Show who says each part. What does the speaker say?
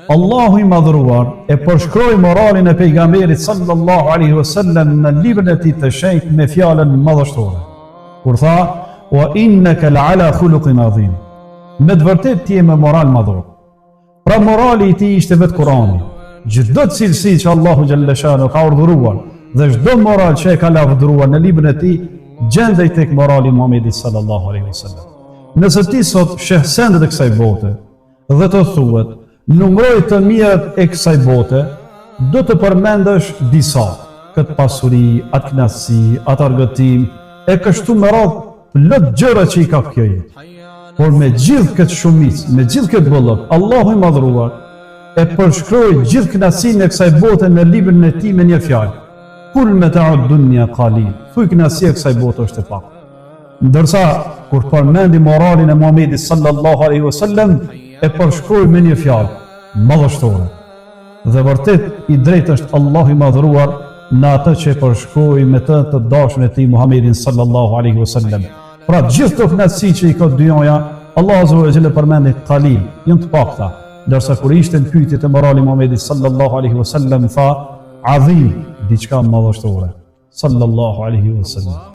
Speaker 1: Allahu i madhruar e përshkroi moralin e pejgamberit sallallahu alaihi wasallam në librin e tij të shenjtë me fjalën madhështore, kur tha: "Wa innaka la'ala khuluqin adhim." Me të vërtetë ti je me moral madhor. Pra morali i tij ishte vetë Kurani. Çdo cilësi që Allahu xhalla shanu ka urdhëruar dhe çdo moral që e ka lavdëruar në librin e tij gjendej tek morali i Muhamedit sallallahu alaihi wasallam. Nëse ti sot sheh sendet e kësaj bote dhe të thuhet numroj të mirët e kësaj bote, do të përmendesh disa, këtë pasuri, atë knasi, atë argëtim, e kështu me radhë plot gjëra që i ka kjo jetë. Por me gjithë këtë shumicë, me gjithë këtë bollok, Allahu i madhruar e përshkroi gjithë knasinë e kësaj bote në librin e tij me një fjalë: "Kul mata'ud dunya qalil." Thuaj knasia e kësaj bote është e pak. Ndërsa kur përmendi moralin e Muhamedit sallallahu alaihi wasallam e përshkroi me një fjalë madhështore. Dhe vërtet i drejtë është Allahu i madhruar në atë që e përshkroi me të dashën e tij Muhamedin sallallahu alaihi wasallam. Pra gjithë të knatësi që i ka dynjaja, Allah azza wa jalla përmendi qalil, janë të pakta. Ndërsa kur ishte në pyetjet e moralit Muhamedit sallallahu alaihi wasallam tha azim, diçka madhështore. Sallallahu alaihi wasallam.